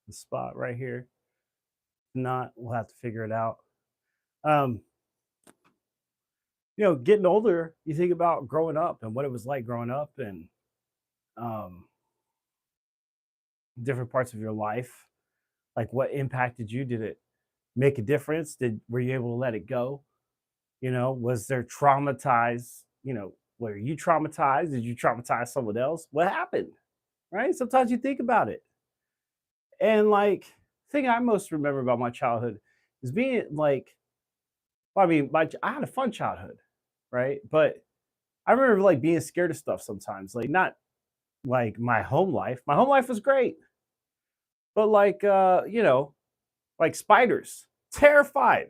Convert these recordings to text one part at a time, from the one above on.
the spot right here. If not, we'll have to figure it out. Um, getting older, you think about growing up and what it was like growing up and um, different parts of your life. Like what impacted you? Did it make a difference? Were you able to let it go? Was there traumatized? Were you traumatized? Did you traumatize someone else? What happened? Right? Sometimes you think about it. And like, the thing I most remember about my childhood is being like, well, I mean, I had a fun childhood, right? But I remember like being scared of stuff sometimes, like not like my home life. My home life was great, but like, like spiders, terrified,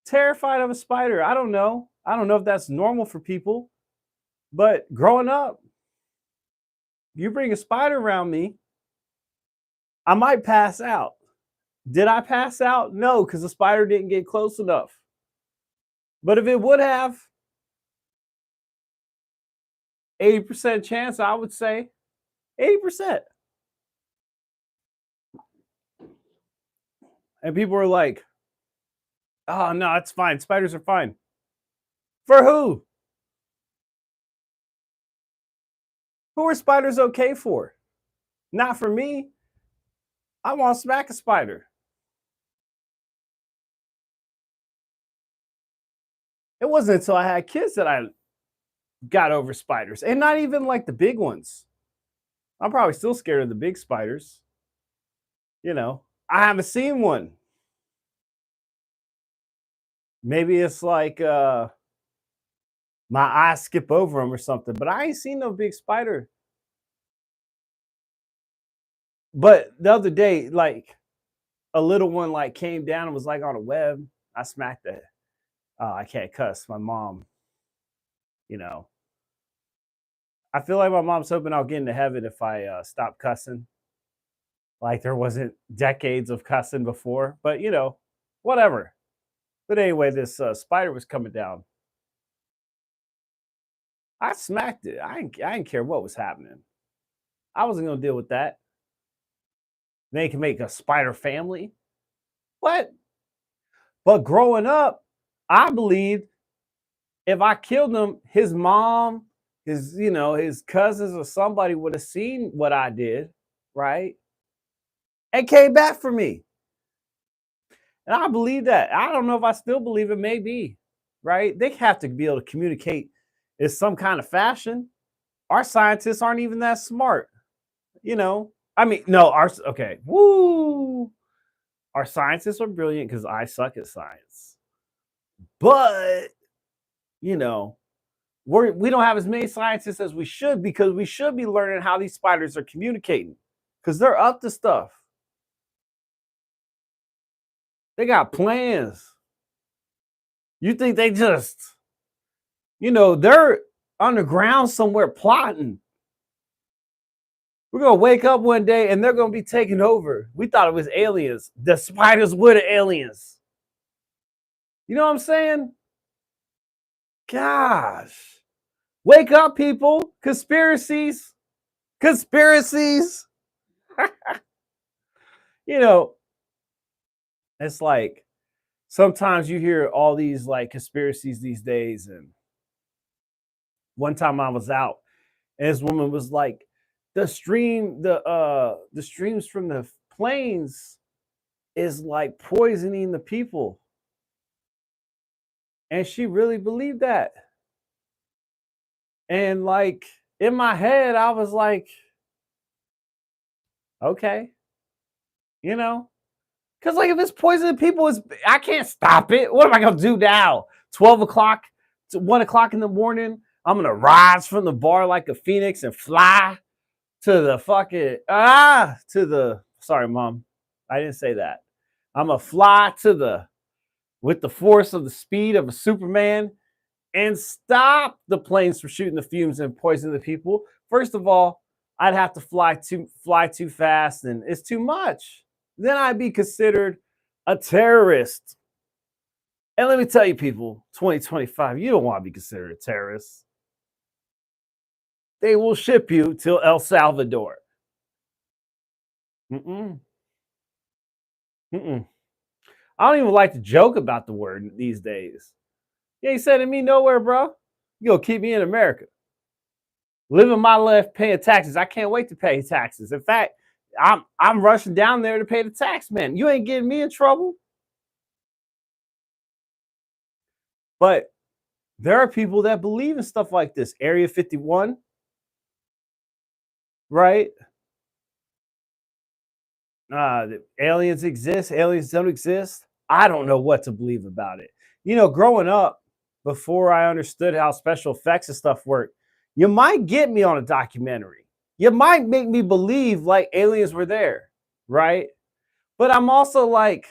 terrified of a spider. I don't know. I don't know if that's normal for people, but growing up, you bring a spider around me, I might pass out. Did I pass out? No, because the spider didn't get close enough. But if it would have, 80% chance, I would say 80%. And people were like, oh, no, it's fine. Spiders are fine. For who? Who are spiders okay for? Not for me. I want to smack a spider. It wasn't until I had kids that I got over spiders, and not even like the big ones. I'm probably still scared of the big spiders. I haven't seen one. Maybe it's like my eyes skip over them or something, but I ain't seen no big spider. But the other day, like a little one like came down and was like on a web. I smacked it. I can't cuss. My mom, you know, I feel like my mom's hoping I'll get into heaven if I stop cussing. Like there wasn't decades of cussing before, but whatever. But anyway, this spider was coming down. I smacked it. I didn't care what was happening. I wasn't gonna deal with that. They can make a spider family. What? But growing up, I believed if I killed him, his mom, his cousins or somebody would have seen what I did, right? And came back for me. And I believe that. I don't know if I still believe it, maybe, right? They have to be able to communicate in some kind of fashion. Our scientists aren't even that smart, you know. I mean, no, okay, woo. Our scientists are brilliant because I suck at science. But, you know, we don't have as many scientists as we should because we should be learning how these spiders are communicating because they're up to stuff. They got plans. You think they just, they're underground somewhere plotting. We're going to wake up one day and they're going to be taking over. We thought it was aliens. The spiders were the aliens. You know what I'm saying? Gosh. Wake up, people. Conspiracies. Conspiracies. It's like sometimes you hear all these like conspiracies these days. And one time I was out and this woman was like, the streams from the planes is like poisoning the people. And she really believed that. And like in my head, I was like, okay, because like if it's poisoning people, I can't stop it. What am I gonna do now? 12 o'clock to 1 o'clock in the morning, I'm gonna rise from the bar like a phoenix and fly to the fucking sorry, mom. I didn't say that. I'm gonna fly with the force of the speed of a Superman and stop the planes from shooting the fumes and poisoning the people. First of all, I'd have to fly too fast, and it's too much. Then I'd be considered a terrorist. And let me tell you, people, 2025, you don't want to be considered a terrorist. They will ship you to El Salvador. Mm-mm. Mm-mm. I don't even like to joke about the word these days. You ain't sending me nowhere, bro. You gonna keep me in America, living my life, paying taxes. I can't wait to pay taxes. In fact, I'm rushing down there to pay the tax man. You ain't getting me in trouble. But there are people that believe in stuff like this. Area 51, right? Aliens exist, aliens don't exist. I don't know what to believe about it. Growing up, before I understood how special effects and stuff work, you might get me on a documentary. You might make me believe like aliens were there, right? But I'm also like,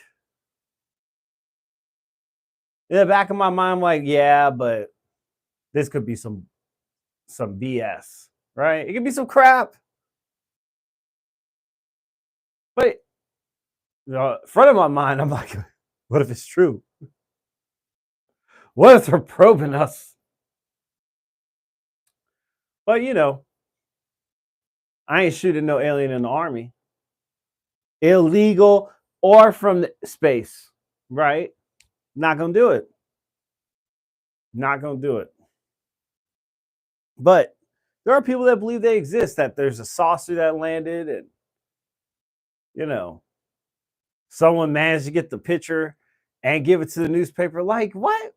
in the back of my mind, like, yeah, but this could be some BS, right? It could be some crap. But front of my mind, I'm like, what if it's true? What if they're probing us? But I ain't shooting no alien in the army, illegal or from space, right? Not gonna do it. Not gonna do it. But there are people that believe they exist, that there's a saucer that landed, and you know, someone managed to get the picture and give it to the newspaper. Like, what?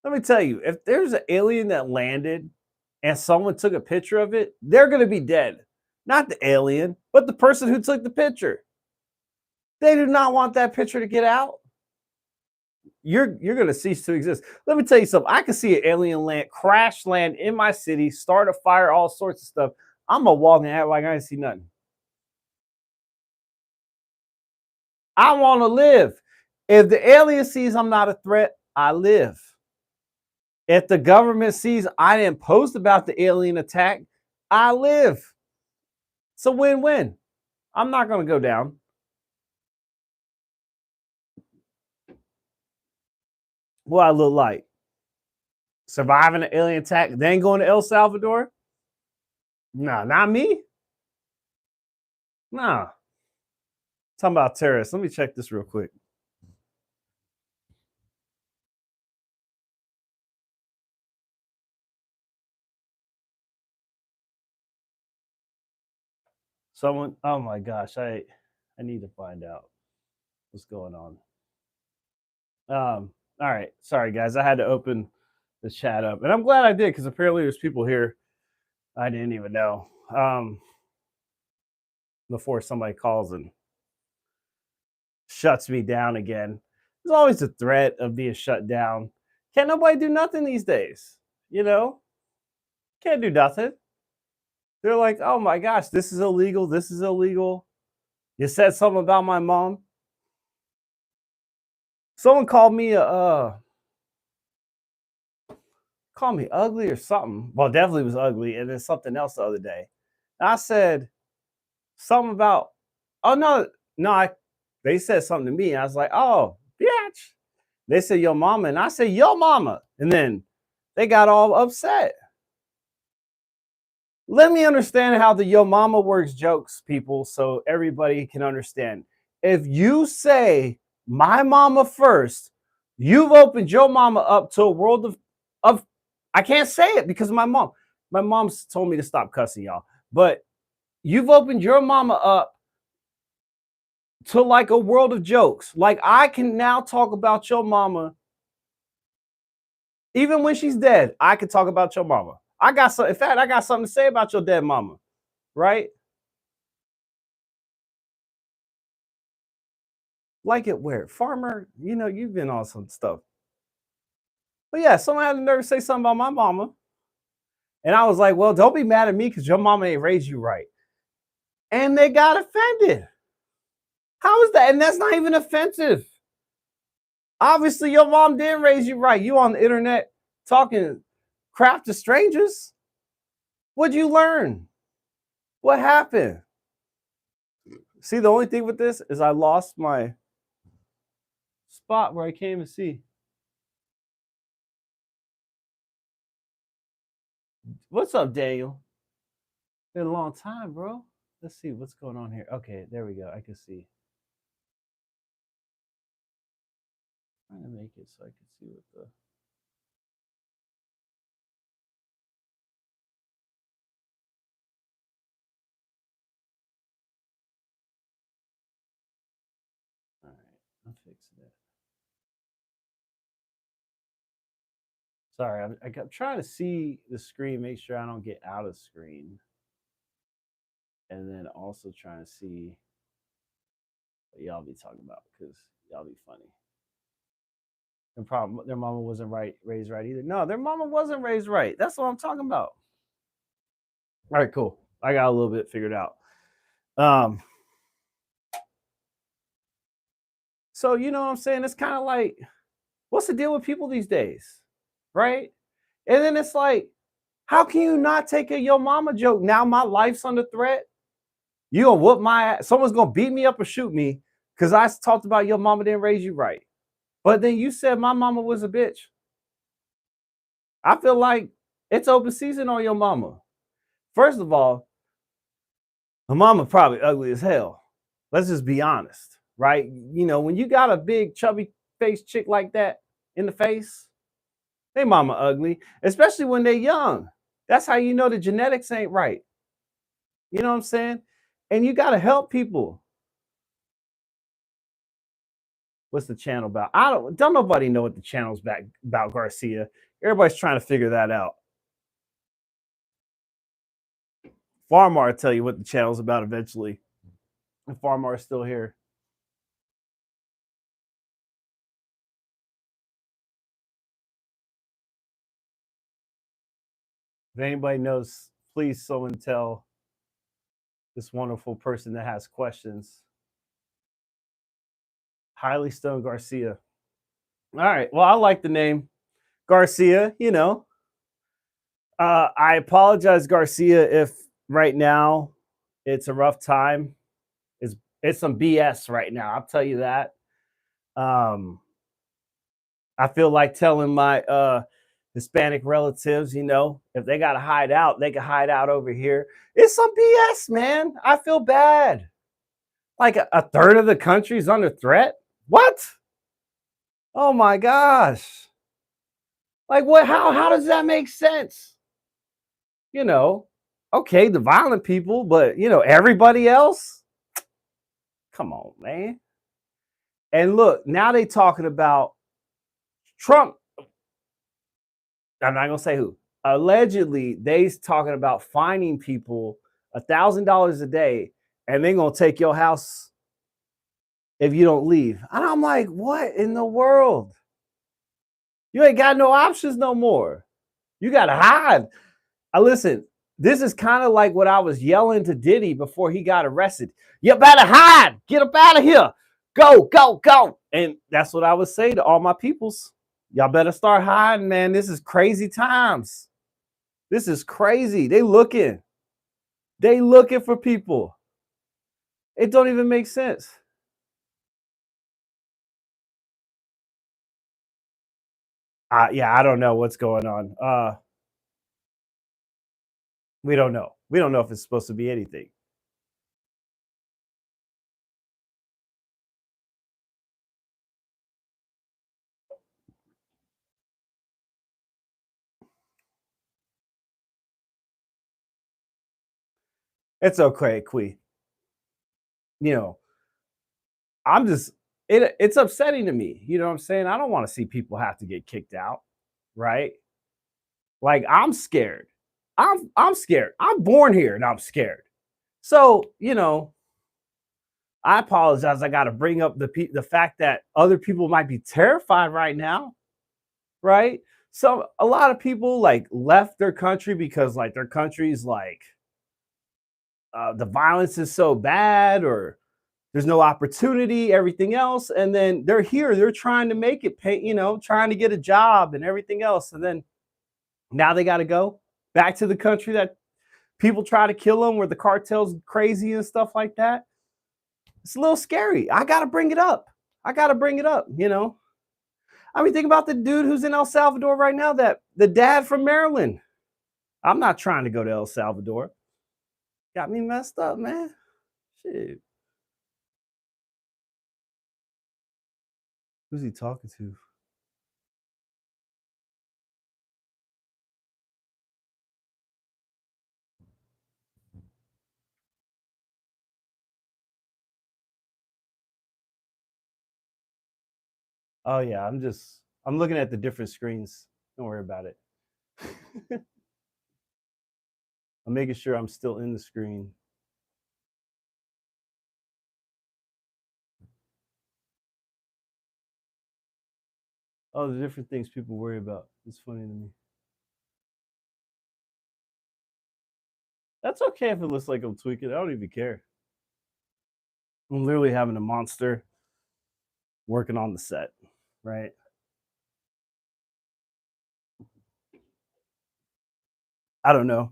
Let me tell you, if there's an alien that landed and someone took a picture of it, they're gonna be dead. Not the alien, but the person who took the picture. They do not want that picture to get out. You're gonna cease to exist. Let me tell you something. I can see an alien crash land in my city, start a fire, all sorts of stuff. I'm gonna walk and act like I didn't see nothing. I want to live. If the alien sees I'm not a threat, I live. If the government sees I didn't post about the alien attack, I live. It's a win-win. I'm not gonna go down. What I look like? Surviving an alien attack, then going to El Salvador? Nah, not me. Nah. Talking about terrorists. Let me check this real quick. Someone, oh my gosh, I need to find out what's going on. All right, sorry guys, I had to open the chat up, and I'm glad I did because apparently there's people here I didn't even know. Before somebody calls and shuts me down again, there's always a threat of being shut down. Can't nobody do nothing these days, you know? Can't do nothing. They're like, oh my gosh, this is illegal. This is illegal. You said something about my mom. Someone called me ugly or something. Well, definitely was ugly, and then something else the other day. And I said something about, oh no, they said something to me. And I was like, oh, bitch. They said your mama, and I said your mama, and then they got all upset. Let me understand how the yo mama works jokes, people, so everybody can understand. If you say my mama first, you've opened your mama up to a world of I can't say it because of my mom. My mom's told me to stop cussing, y'all. But you've opened your mama up to like a world of jokes. Like I can now talk about your mama, even when she's dead. I can talk about your mama. In fact, I got something to say about your dead mama, right? Like it where? Farmer, you've been on some stuff. But yeah, someone had the nerve to say something about my mama. And I was like, well, don't be mad at me because your mama ain't raised you right. And they got offended. How is that? And that's not even offensive. Obviously, your mom didn't raise you right. You on the internet talking crap to strangers. What'd you learn? What happened? See, the only thing with this is I lost my spot where I can't even see. What's up, Daniel? Been a long time, bro. Let's see what's going on here. Okay, there we go. I can see. I'm trying to make it so I can see what the. All right, I'll fix that. Sorry, I'm trying to see the screen, make sure I don't get out of screen, and then also trying to see what y'all be talking about because y'all be funny. And problem, their mama wasn't raised right either. No, their mama wasn't raised right. That's what I'm talking about. All right, cool. I got a little bit figured out. Um, so you know what I'm saying? It's kind of like, what's the deal with people these days, right? And then it's like, how can you not take a yo mama joke? Now my life's under threat. You gonna whoop my ass? Someone's gonna beat me up or shoot me because I talked about your mama didn't raise you right. But then you said my mama was a bitch. I feel like it's open season on your mama. First of all, her mama probably ugly as hell. Let's just be honest, right? You know, when you got a big chubby face chick like that in the face, they mama ugly, especially when they're young. That's how you know the genetics ain't right. You know what I'm saying? And you got to help people. What's the channel about? I don't nobody know what the channel's about Garcia. Everybody's trying to figure that out. Farmar will tell you what the channel's about eventually. And Farmar is still here. If anybody knows, please someone tell this wonderful person that has questions. Highly Stone Garcia. All right. Well, I like the name Garcia, you know. I apologize, Garcia, if right now it's a rough time. It's some BS right now. I'll tell you that. Um, I feel like telling my Hispanic relatives, you know, if they got to hide out, they can hide out over here. It's some BS, man. I feel bad. Like a third of the country is under threat. What? Oh my gosh. Like what? How does that make sense? You know, okay, the violent people, but you know, everybody else? Come on, man. And look, now they talking about Trump. I'm not gonna say who. Allegedly, they's talking about fining people $1,000 a day, and they're gonna take your house if you don't leave. And I'm like, what in the world? You ain't got no options no more. You gotta hide. Listen, this is kind of like what I was yelling to Diddy before he got arrested. You better hide. Get up out of here. Go, go, go. And that's what I would say to all my peoples. Y'all better start hiding, man. This is crazy times. This is crazy. They looking for people. It don't even make sense. Yeah, I don't know what's going on. We don't know. We don't know if it's supposed to be anything. It's okay, Quee. You know, I'm just it's upsetting to me. You know what I'm saying? I don't want to see people have to get kicked out, right? Like I'm scared. I'm scared. I'm born here and I'm scared. So, you know, I apologize. I got to bring up the fact that other people might be terrified right now, right? So a lot of people like left their country because like their country's like the violence is so bad or there's no opportunity, everything else. And then they're here, they're trying to make it pay, you know, trying to get a job and everything else. And then now they got to go back to the country that people try to kill them, where the cartel's crazy and stuff like that. It's a little scary. I got to bring it up. You know. I mean, think about the dude who's in El Salvador right now, that the dad from Maryland. I'm not trying to go to El Salvador. Got me messed up, man. Shit. Who's he talking to? Oh yeah, I'm looking at the different screens. Don't worry about it. I'm making sure I'm still in the screen. Oh, the different things people worry about. It's funny to me. That's okay if it looks like I'm tweaking. I don't even care. I'm literally having a monster working on the set, right? I don't know.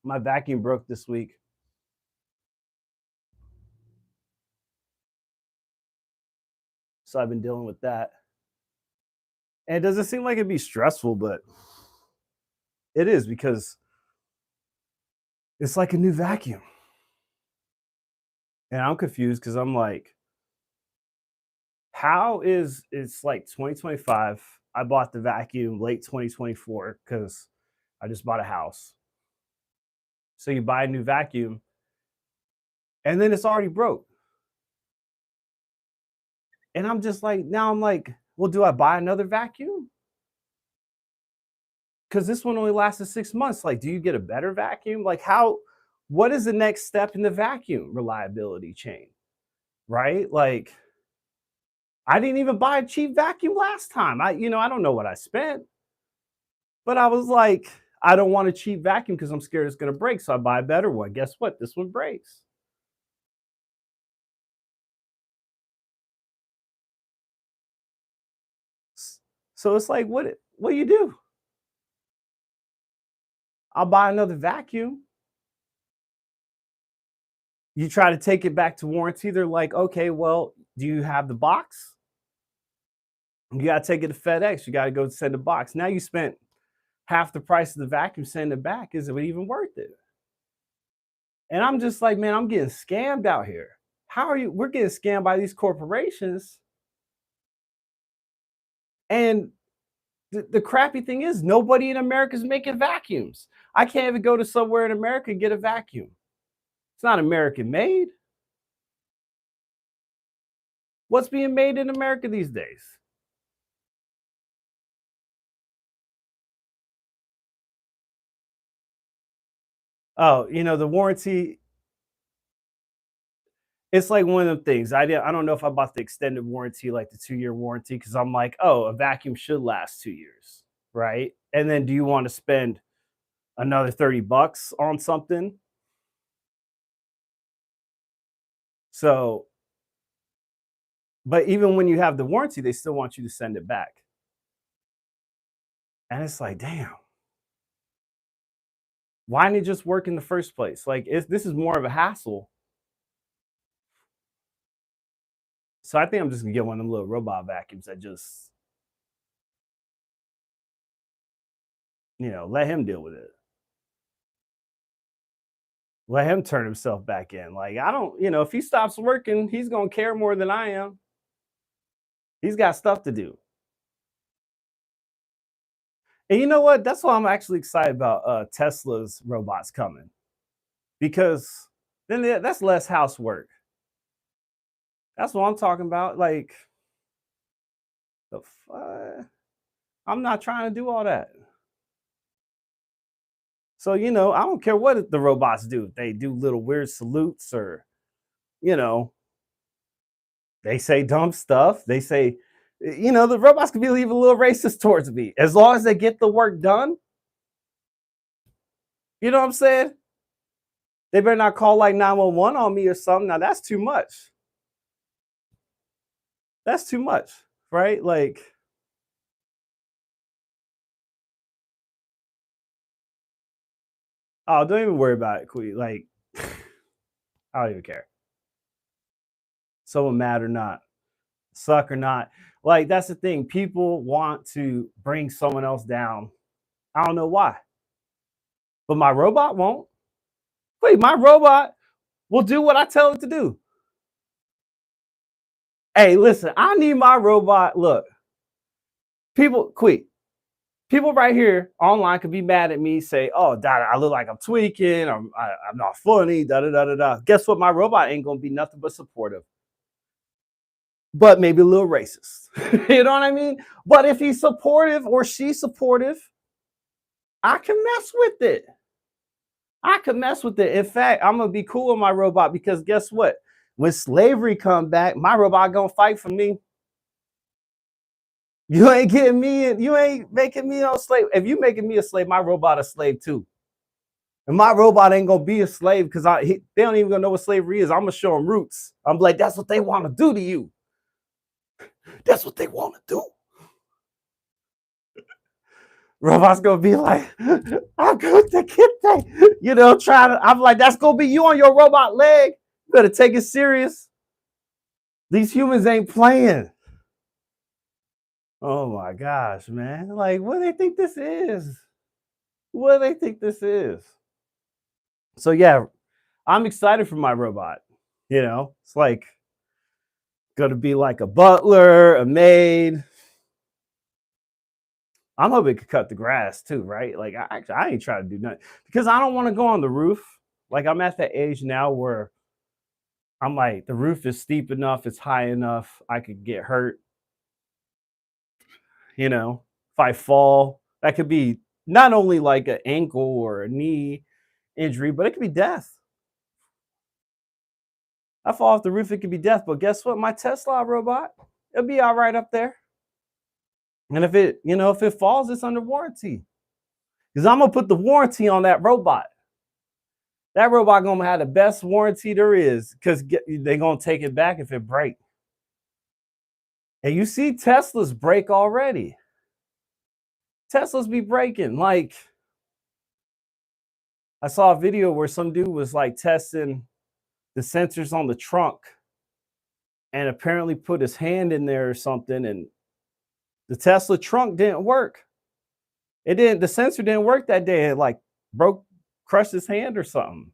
My vacuum broke this week. So I've been dealing with that. And it doesn't seem like it'd be stressful, but it is because it's like a new vacuum. And I'm confused because I'm like, how is it's like 2025? I bought the vacuum late 2024 because I just bought a house. So you buy a new vacuum and then it's already broke. And I'm just like, now I'm like, well, do I buy another vacuum? Because this one only lasted 6 months. Like, do you get a better vacuum? Like, what is the next step in the vacuum reliability chain? Right? Like, I didn't even buy a cheap vacuum last time. I don't know what I spent, but I was like, I don't want a cheap vacuum because I'm scared it's going to break. So I buy a better one. Guess what? This one breaks. So it's like, what do you do? I'll buy another vacuum. You try to take it back to warranty. They're like, okay, well, do you have the box? You got to take it to FedEx. You got to go send a box. Now you spent half the price of the vacuum, send it back. Is it even worth it? And I'm just like, man, I'm getting scammed out here. How are you? We're getting scammed by these corporations. And the crappy thing is, nobody in America is making vacuums. I can't even go to somewhere in America and get a vacuum. It's not American made. What's being made in America these days? Oh, the warranty. It's like one of the things. I don't know if I bought the extended warranty, like the 2-year warranty, because I'm like, oh, a vacuum should last 2 years, right? And then do you want to spend another $30 on something? So, but even when you have the warranty, they still want you to send it back. And it's like, damn, why didn't it just work in the first place? Like, this is more of a hassle. So I think I'm just gonna get one of them little robot vacuums that just, let him deal with it. Let him turn himself back in. Like, I don't, if he stops working, he's gonna care more than I am. He's got stuff to do. And you know what? That's why I'm actually excited about Tesla's robots coming, because then that's less housework. That's what I'm talking about. Like, the fuck? I'm not trying to do all that. So, I don't care what the robots do. They do little weird salutes, or, you know, they say dumb stuff. They say, the robots can be even a little racist towards me. As long as they get the work done, you know what I'm saying? They better not call like 911 on me or something. Now, that's too much. That's too much, right? Like, oh, don't even worry about it, Queen. Like, I don't even care. Someone mad or not, suck or not. Like, that's the thing. People want to bring someone else down. I don't know why. But my robot won't. Wait, my robot will do what I tell it to do. Hey, listen, I need my robot. Look, people, quick. People right here online could be mad at me, say, "Oh, Dada, I look like I'm tweaking. I'm not funny." Da da da da da. Guess what? My robot ain't gonna be nothing but supportive, but maybe a little racist. You know what I mean? But if he's supportive or she's supportive, I can mess with it. I can mess with it. In fact, I'm gonna be cool with my robot because guess what? When slavery come back, my robot gonna fight for me. You ain't getting me, you ain't making me a slave. If you making me a slave, my robot a slave too. And my robot ain't gonna be a slave because they don't even gonna know what slavery is. I'm gonna show them roots. I'm like, that's what they want to do to you. That's what they want to do. Robot's gonna be like, I'm going to get that. You know, trying to. I'm like, that's gonna be you on your robot leg. You better take it serious. These humans ain't playing. Oh my gosh, man! Like, what do they think this is? What do they think this is? So yeah, I'm excited for my robot. You know, it's like gonna be like a butler, a maid. I'm hoping it could cut the grass too, right? Like I ain't trying to do nothing because I don't want to go on the roof. Like I'm at that age now where I'm like the roof is steep enough, it's high enough, I could get hurt. You know, if I fall, that could be not only like an ankle or a knee injury, but it could be death. I fall off the roof, it could be death. But guess what? My Tesla robot, it'll be all right up there. And if it, you know, if it falls, it's under warranty. Because I'm gonna put the warranty on that robot. That robot gonna have the best warranty there is, because they're gonna take it back if it breaks. And you see Teslas break already. Teslas be breaking. Like I saw a video where some dude was like testing the sensors on the trunk and apparently put his hand in there or something, and the Tesla trunk didn't work. It didn't, the sensor didn't work that day. It like crushed his hand or something.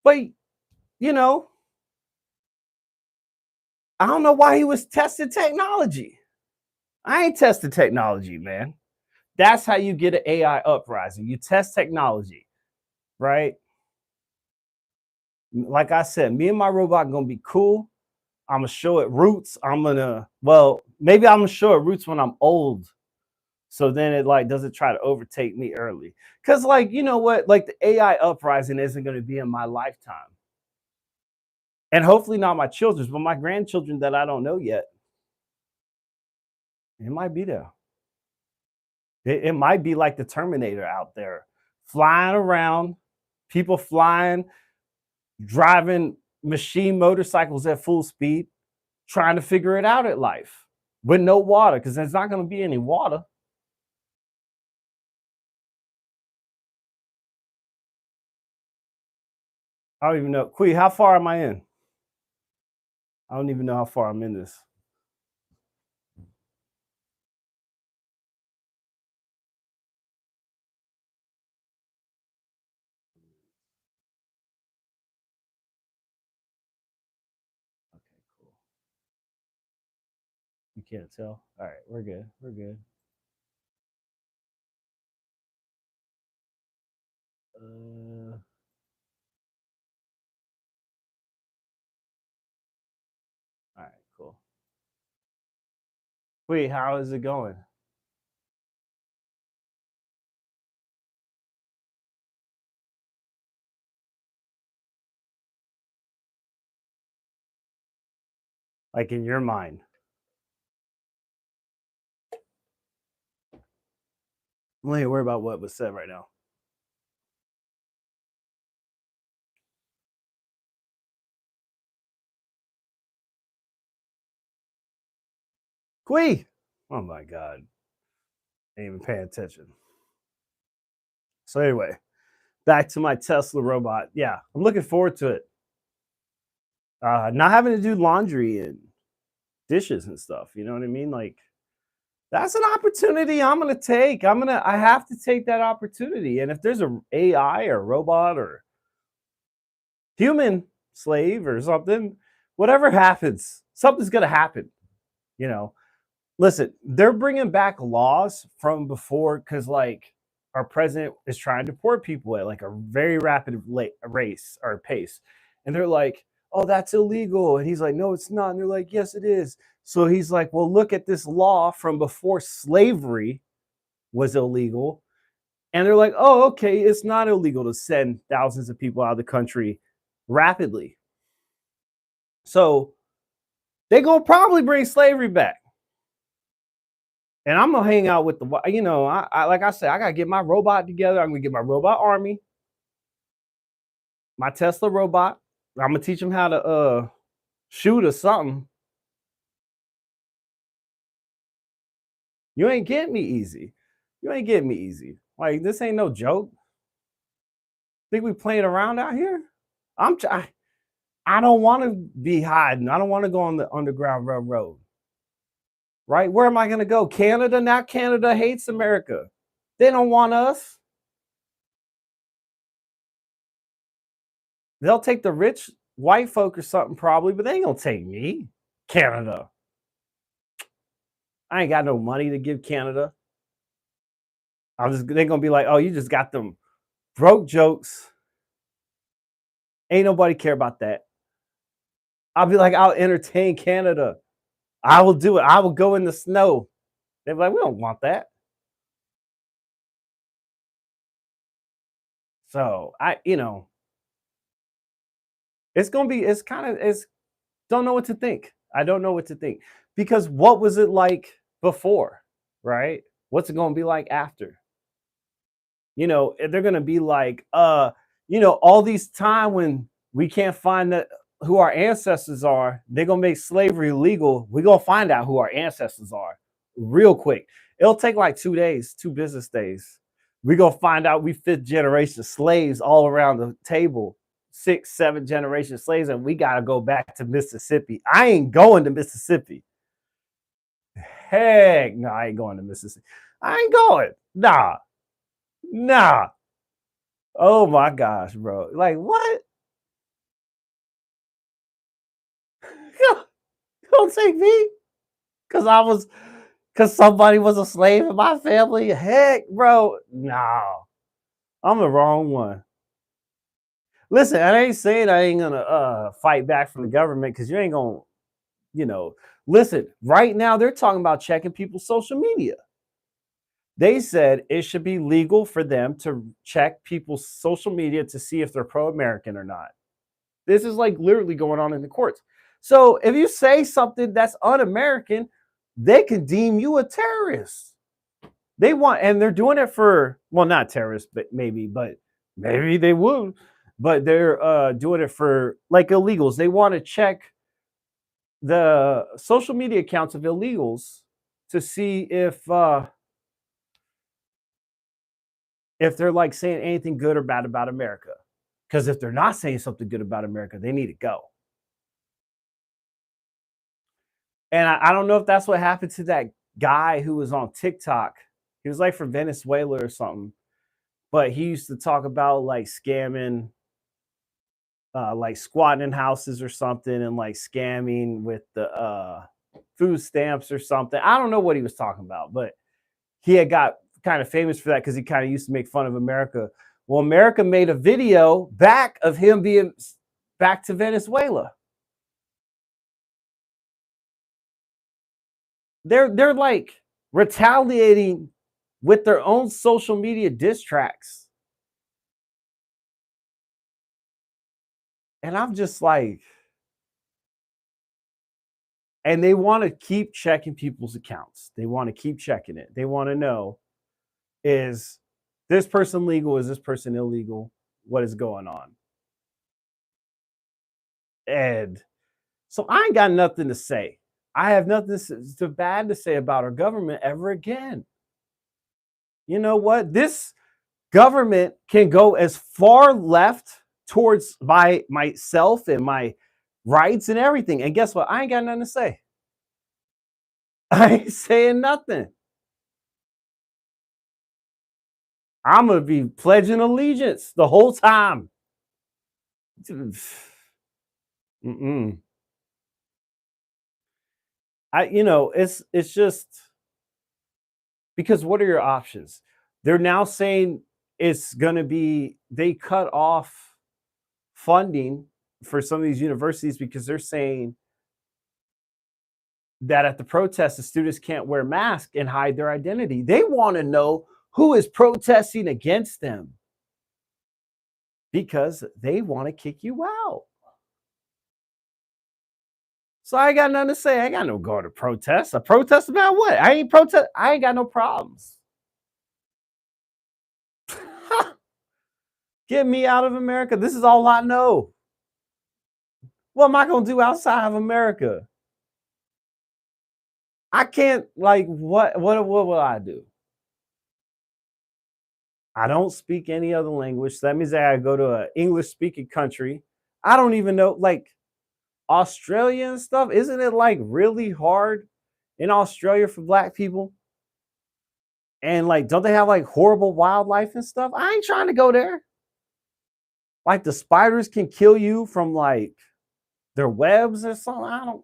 But you know, I don't know why he was testing technology. I ain't testing technology, man. That's how you get an AI uprising. You test technology, right? Like I said, me and my robot gonna be cool. I'm gonna show it roots. Maybe I'm gonna show it roots when I'm old. So then it like doesn't try to overtake me early. Cause like, you know what? Like the AI uprising isn't gonna be in my lifetime. And hopefully not my children's, but my grandchildren that I don't know yet. It might be there. It might be like the Terminator out there, flying around, people flying, driving machine motorcycles at full speed, trying to figure it out at life with no water, because there's not going to be any water. I don't even know. Quee, how far am I in? I don't even know how far I'm in this. Okay, cool. You can't tell? All right, we're good. We're good. Uh, all right, cool. Wait, how is it going? Like in your mind? I'm not even worried about what was said right now. Quee! Oh my God. Ain't even paying attention. So anyway, back to my Tesla robot. Yeah, I'm looking forward to it. Not having to do laundry and dishes and stuff. You know what I mean? Like that's an opportunity I'm gonna take. I have to take that opportunity. And if there's a AI or robot or human slave or something. Whatever happens, something's gonna happen. You know, listen, they're bringing back laws from before because like our president is trying to deport people at like a very rapid race or pace, and they're like, "Oh, that's illegal," and he's like, "No, it's not," and they're like, "Yes, it is." So he's like, "Well, look at this law from before slavery was illegal," and they're like, "Oh, okay, it's not illegal to send thousands of people out of the country rapidly." So they're gonna probably bring slavery back. And I'm gonna hang out with I like I said, I gotta get my robot together. I'm gonna get my robot army, my Tesla robot. I'm gonna teach them how to shoot or something. You ain't getting me easy. You ain't getting me easy. Like this ain't no joke. Think we playing around out here? I'm try- I don't want to be hiding. I don't want to go on the Underground Railroad. Right? Where am I gonna go? Canada? Now Canada hates America. They don't want us. They'll take the rich white folk or something probably, but they ain't gonna take me. Canada. I ain't got no money to give Canada. They're gonna be like, oh, you just got them broke jokes. Ain't nobody care about that. I'll be like, I'll entertain Canada. I will do it. I will go in the snow. They're like, we don't want that. So it's gonna be it's don't know what to think. I don't know what to think. Because what was it like before? Right? What's it gonna be like after? They're gonna be like, all these time when we can't find who our ancestors are, they're gonna make slavery legal. We're gonna find out who our ancestors are real quick. It'll take like 2 days, 2 business days. We're gonna find out we fifth generation slaves all around the table, 6, 7 generation slaves, and we gotta go back to Mississippi. I ain't going to Mississippi. Heck no, I ain't going to Mississippi. I ain't going. Nah. Oh my gosh, bro. Like what? Don't take me. Cause somebody was a slave in my family. Heck, bro. No. I'm the wrong one. Listen, I ain't saying I ain't gonna fight back from the government because you ain't gonna, you know. Listen, right now they're talking about checking people's social media. They said it should be legal for them to check people's social media to see if they're pro-American or not. This is like literally going on in the courts. So if you say something that's un-American, they can deem you a terrorist. And they're doing it for, well, not terrorists, but maybe they would, but they're doing it for like illegals. They want to check the social media accounts of illegals to see if they're like saying anything good or bad about America. Because if they're not saying something good about America, they need to go. And I don't know if that's what happened to that guy who was on TikTok. He was like from Venezuela or something, but he used to talk about like scamming, like squatting in houses or something, and like scamming with the food stamps or something. I don't know what he was talking about, but he had got kind of famous for that because he kind of used to make fun of America. Well, America made a video back of him being back to Venezuela. They're like retaliating with their own social media diss tracks. And I'm just like, and they want to keep checking people's accounts. They want to keep checking it. They want to know, is this person legal? Is this person illegal? What is going on? And so I ain't got nothing to say. I have nothing to bad to say about our government ever again. You know what? This government can go as far left towards myself and my rights and everything. And guess what? I ain't got nothing to say. I ain't saying nothing. I'm gonna be pledging allegiance the whole time. Mm-mm. It's just because what are your options? They're now saying it's going to be they cut off funding for some of these universities because they're saying that at the protest the students can't wear masks and hide their identity. They want to know who is protesting against them because they want to kick you out. So I ain't got nothing to say. I ain't got no go to protest. A protest about what? I ain't protest. I ain't got no problems. Get me out of America. This is all I know. What am I gonna do outside of America? I can't like what will I do? I don't speak any other language. So that means I gotta go to an English speaking country. I don't even know like Australia and stuff. Isn't it like really hard in Australia for black people? And like, don't they have like horrible wildlife and stuff? I ain't trying to go there. Like the spiders can kill you from like their webs or something. I don't.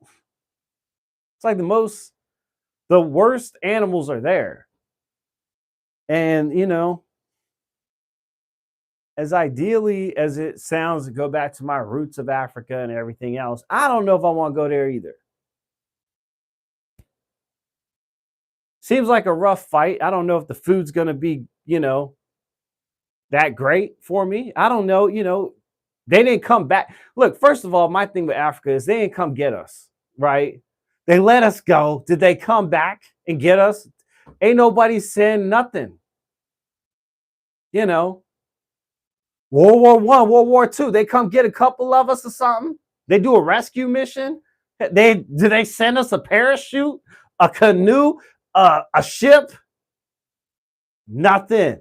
It's like the worst animals are there. And as ideally as it sounds to go back to my roots of Africa and everything else, I don't know if I want to go there either. Seems like a rough fight. I don't know if the food's going to be, that great for me. I don't know, they didn't come back. Look, first of all, my thing with Africa is they didn't come get us, right? They let us go. Did they come back and get us? Ain't nobody saying nothing. World War One, World War Two, they come get a couple of us or something. They do a rescue mission. They send us a parachute, a canoe, a ship? Nothing.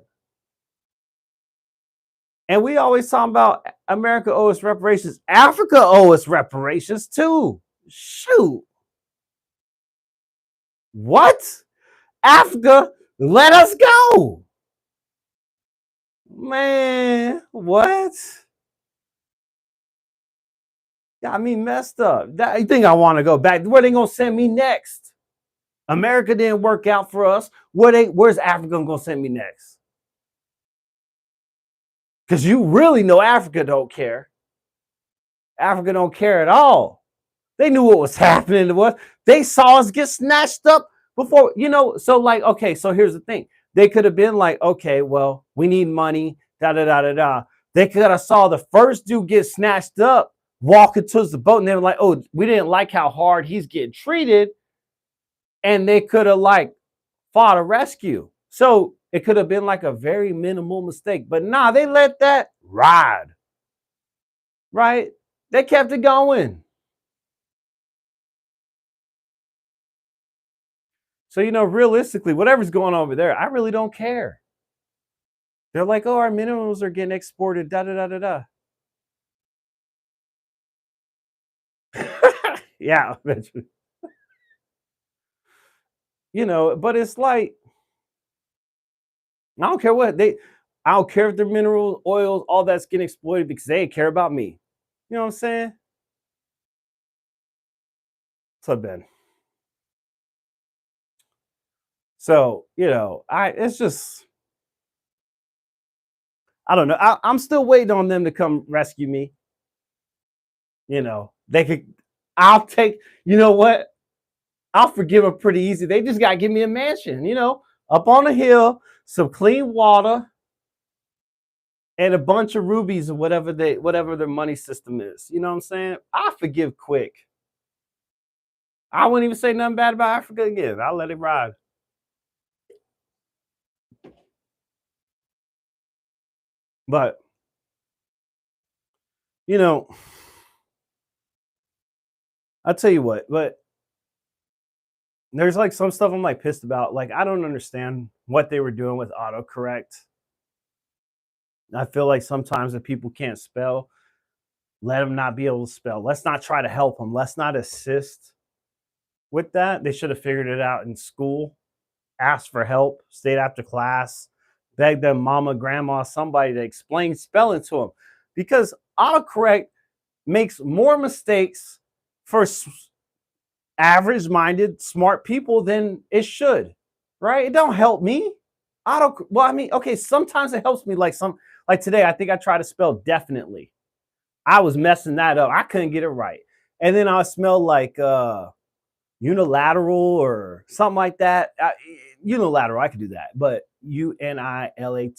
And we always talk about America owes us reparations. Africa owes us reparations too. Shoot. What? Africa, let us go. Man, what? Got me messed up. You think I want to go back? Where they gonna send me next? America didn't work out for us. Where's Africa gonna send me next? Because you really know Africa don't care. Africa don't care at all. They knew what was happening to us. They saw us get snatched up before, so like, okay, so here's the thing. They could have been like, okay, well, we need money, da da da da da. They could have saw the first dude get snatched up, walking towards the boat, and they were like, oh, we didn't like how hard he's getting treated. And they could have like fought a rescue. So it could have been like a very minimal mistake. But nah, they let that ride. Right? They kept it going. So, realistically, whatever's going on over there, I really don't care. They're like, oh, our minerals are getting exported, da da da da da. Yeah, eventually. But it's like, I don't care I don't care if the minerals, oils, all that's getting exploited because they care about me. You know what I'm saying? So Ben. So, it's just, I don't know. I'm still waiting on them to come rescue me. They could, I'll take, you know what? I'll forgive them pretty easy. They just got to give me a mansion, up on a hill, some clean water, and a bunch of rubies or whatever their money system is. You know what I'm saying? I forgive quick. I wouldn't even say nothing bad about Africa again. I'll let it ride. But, I'll tell you what, but there's like some stuff I'm like pissed about. Like, I don't understand what they were doing with autocorrect. I feel like sometimes if people can't spell, let them not be able to spell. Let's not try to help them. Let's not assist with that. They should have figured it out in school, asked for help, stayed after class, begged them mama, grandma, somebody to explain spelling to them. Because autocorrect makes more mistakes for average-minded, smart people than it should, right? It don't help me. Well, I mean, okay, sometimes it helps me. Like today, I think I tried to spell definitely. I was messing that up. I couldn't get it right, and then I smelled like unilateral or something like that. Unilateral, I could do that, but unilateral.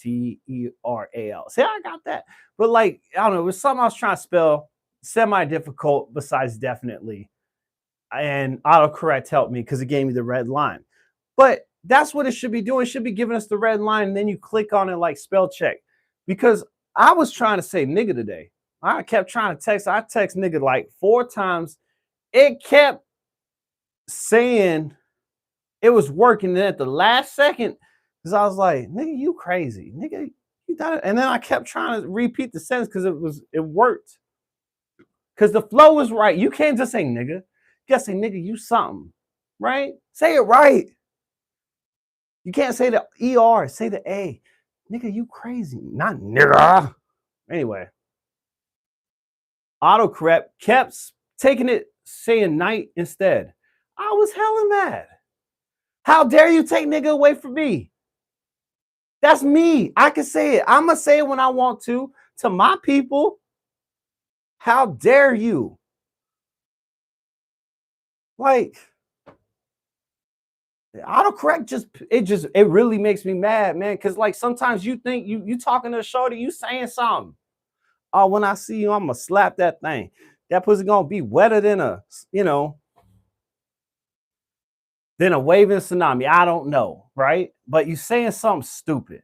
See, I got that, but like I don't know, it was something I was trying to spell semi-difficult besides definitely, and autocorrect helped me because it gave me the red line. But that's what it should be doing. It should be giving us the red line, and then you click on it like spell check. Because I was trying to say nigga today. I kept trying to text. I text nigga like 4 times. It kept saying it was working. And at the last second, because I was like, nigga, you crazy. Nigga, you got it. And then I kept trying to repeat the sentence because it worked. Because the flow was right. You can't just say nigga. You gotta say nigga, you something. Right? Say it right. You can't say the ER, say the A. Nigga, you crazy. Not nigga. Anyway. Autocorrect kept taking it, saying night instead. I was hella mad. How dare you take nigga away from me? That's me. I can say it. I'm going to say it when I want to my people. How dare you? Like, autocorrect it really makes me mad, man. Because like sometimes you think you talking to a shorty, you saying something. Oh, when I see you, I'm gonna slap that thing. That pussy gonna be wetter than a waving tsunami. I don't know, right? But you saying something stupid.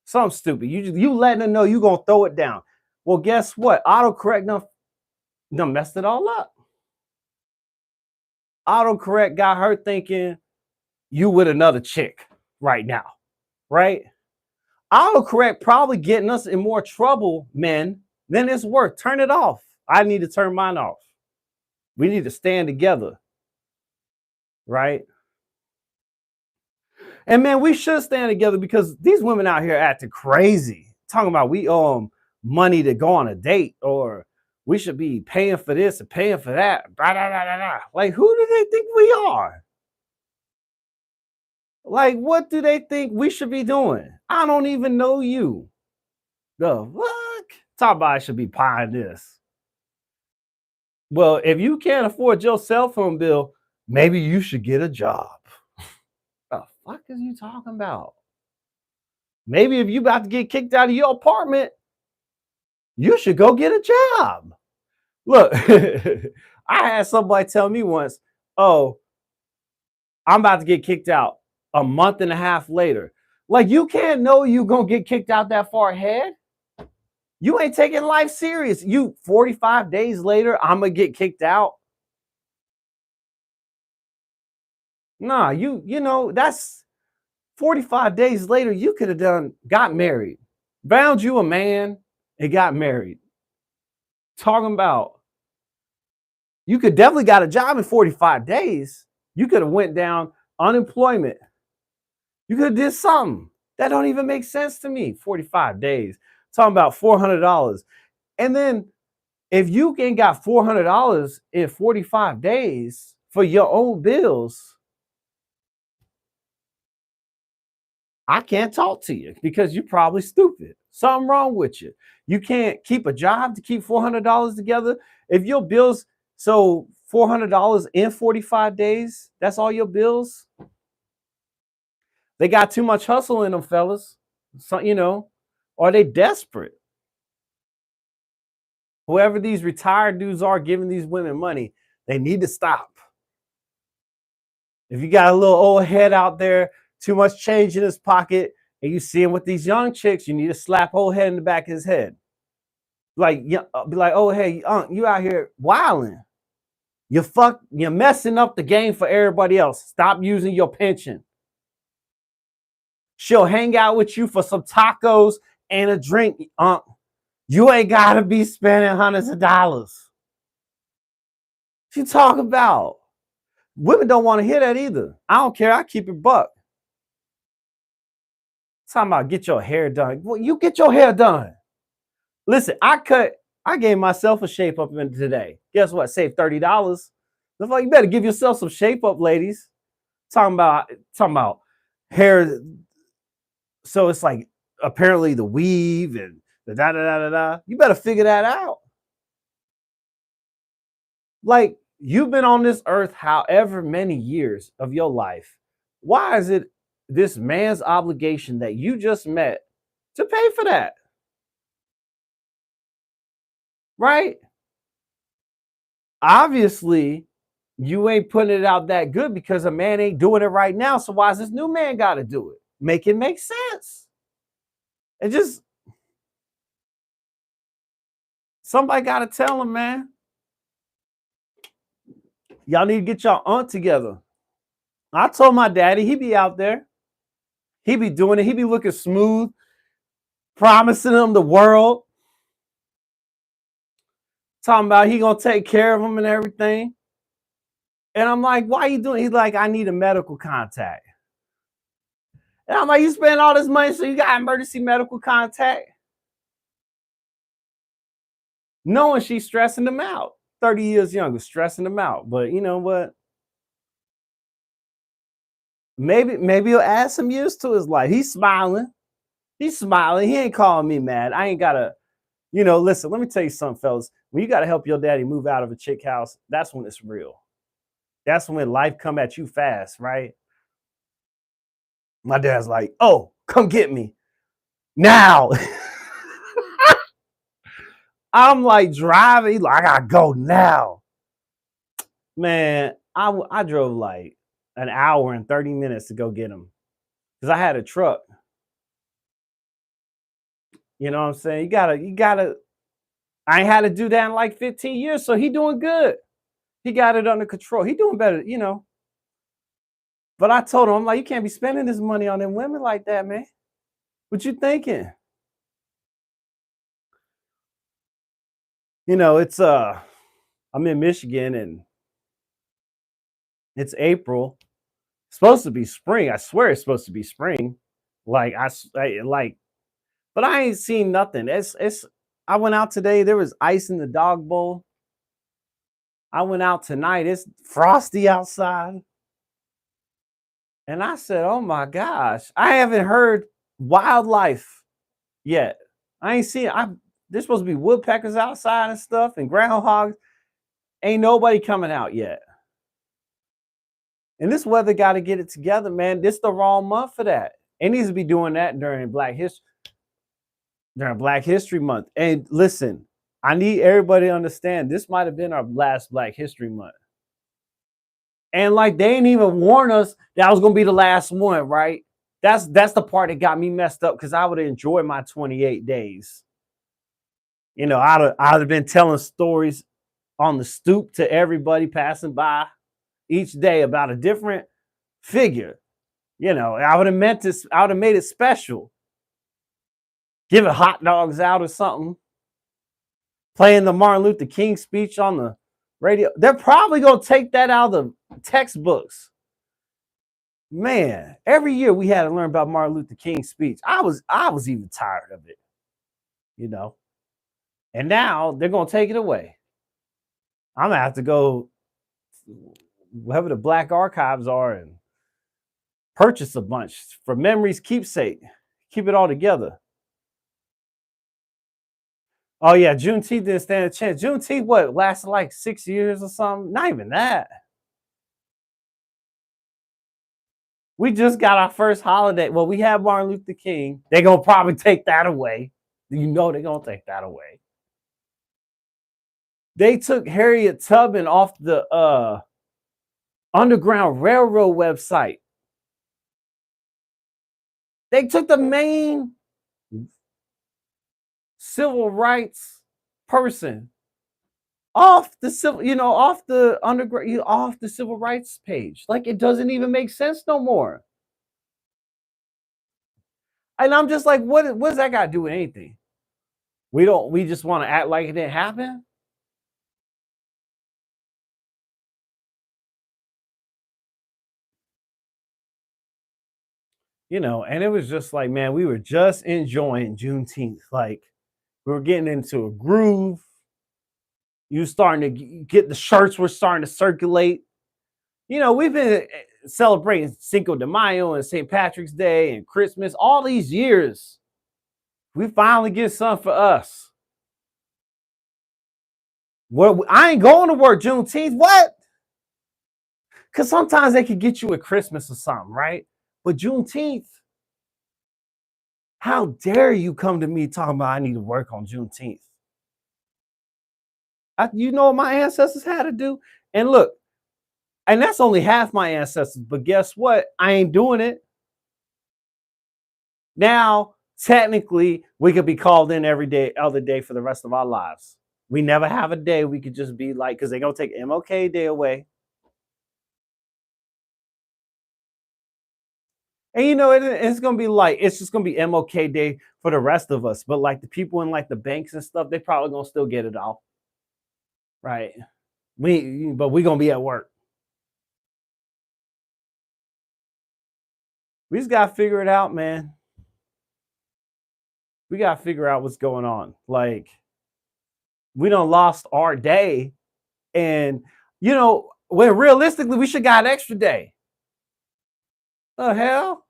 Something stupid. You letting them know you gonna throw it down. Well, guess what? Autocorrect done messed it all up. Autocorrect got her thinking you with another chick right now, right? Autocorrect probably getting us in more trouble, men, than it's worth. Turn it off. I need to turn mine off. We need to stand together, right? And man, we should stand together because these women out here acting crazy, talking about we owe them money to go on a date, or we should be paying for this and paying for that. Blah, blah, blah, blah. Like, who do they think we are? Like, what do they think we should be doing? I don't even know you. The fuck? Talk about I should be buying this. Well, if you can't afford your cell phone bill, maybe you should get a job. The fuck is you talking about? Maybe if you about to get kicked out of your apartment, you should go get a job. Look, I had somebody tell me once, oh, I'm about to get kicked out a month and a half later. Like, you can't know you gonna get kicked out that far ahead. You ain't taking life serious. You 45 days later, I'm gonna get kicked out. Nah, you know, that's 45 days later, you could have got married, found you a man and got married. Talking about, you could definitely got a job in 45 days. You could have went down unemployment. You could have did something. That don't even make sense to me. 45 days. Talking about $400. And then if you ain't got $400 in 45 days for your own bills, I can't talk to you because you're probably stupid. Something wrong with you. You can't keep a job to keep $400 together. If your bills, so $400 in 45 days, that's all your bills. They got too much hustle in them, fellas. So, are they desperate? Whoever these retired dudes are giving these women money, they need to stop. If you got a little old head out there, too much change in his pocket, and you see him with these young chicks, you need to slap old head in the back of his head. Like, be like, oh, hey, you out here wilding. You're messing up the game for everybody else. Stop using your pension. She'll hang out with you for some tacos and a drink. You ain't got to be spending hundreds of dollars. What you talk about? Women don't want to hear that either. I don't care. I keep it buck. Talking about get your hair done. Well, you get your hair done. Listen, I cut I gave myself a shape up in today. Guess what? Save $30. The fuck, you better give yourself some shape up, ladies. Talking about hair. So it's like apparently the weave and the da da da da da. You better figure that out. Like, you've been on this earth however many years of your life. Why is it this man's obligation that you just met to pay for that? Right? Obviously, you ain't putting it out that good because a man ain't doing it right now. So why is this new man got to do it? Make it make sense. It just, somebody got to tell him, man. Y'all need to get y'all aunt together. I told my daddy, he be out there. He be doing it. He be looking smooth, promising him the world. Talking about he gonna take care of him and everything. And I'm like, why you doing? He's like, I need a medical contact. And I'm like, you spend all this money so you got emergency medical contact? Knowing she's stressing him out. 30 years younger, stressing him out. But you know what? Maybe he'll add some years to his life. He's smiling. He's smiling. He ain't calling me mad. I ain't gotta, listen, let me tell you something, fellas. When you gotta help your daddy move out of a chick house, that's when it's real. That's when life come at you fast, right? My dad's like, oh, come get me now. I'm like driving. He's like, I gotta go now. Man, I drove like an hour and 30 minutes to go get him because I had a truck. You know what I'm saying? You gotta. I ain't had to do that in like 15 years, so he doing good. He got it under control. He doing better, But I told him, I'm like, you can't be spending this money on them women like that, man. What you thinking? It's I'm in Michigan and it's April. It's supposed to be spring. I swear it's supposed to be spring. Like but I ain't seen nothing. It's I went out today, there was ice in the dog bowl. I went out tonight, it's frosty outside. And I said, oh my gosh, I haven't heard wildlife yet. I ain't seen there's supposed to be woodpeckers outside and stuff and groundhogs. Ain't nobody coming out yet. And this weather got to get it together, man. This the wrong month for that. It needs to be doing that during Black History Month. And listen, I need everybody to understand this might have been our last Black History Month. And like they ain't even warn us that was gonna be the last one, right? That's the part that got me messed up because I would have enjoyed my 28 days. I'd have been telling stories on the stoop to everybody passing by each day about a different figure. I would have made it special. Giving hot dogs out or something. Playing the Martin Luther King speech on the radio. They're probably gonna take that out of the textbooks. Man, every year we had to learn about Martin Luther King's speech. I was even tired of it. And now they're gonna take it away. I'm gonna have to go wherever the Black archives are and purchase a bunch for memories keepsake. Keep it all together. Oh yeah, Juneteenth didn't stand a chance. Juneteenth, what, lasted like 6 years or something? Not even that. We just got our first holiday. Well, we have Martin Luther King. They're gonna probably take that away. They're gonna take that away. They took Harriet Tubman off the Underground Railroad website. They took the main civil rights person off the civil rights page. Like it doesn't even make sense no more. And I'm just like, what does that got to do with anything? We just want to act like it didn't happen. And it was just like, man, we were just enjoying Juneteenth. Like we were getting into a groove. You starting to get the shirts were starting to circulate. You know, we've been celebrating Cinco de Mayo and St. Patrick's Day and Christmas all these years. We finally get something for us. Well, I ain't going to work Juneteenth. What? Because sometimes they could get you at Christmas or something, right? But Juneteenth, how dare you come to me talking about I need to work on Juneteenth? You know what my ancestors had to do? And look, and that's only half my ancestors, but guess what? I ain't doing it. Now, technically, we could be called in every day, other day for the rest of our lives. We never have a day we could just be like, because they're going to take MLK Day away. And you know, it's gonna be like it's just gonna be MLK Day for the rest of us. But like the people in like the banks and stuff, they probably gonna still get it off, right? But we gonna be at work. We just gotta figure it out, man. We gotta figure out what's going on. Like we done lost our day, and you know, when realistically we should got an extra day. The hell?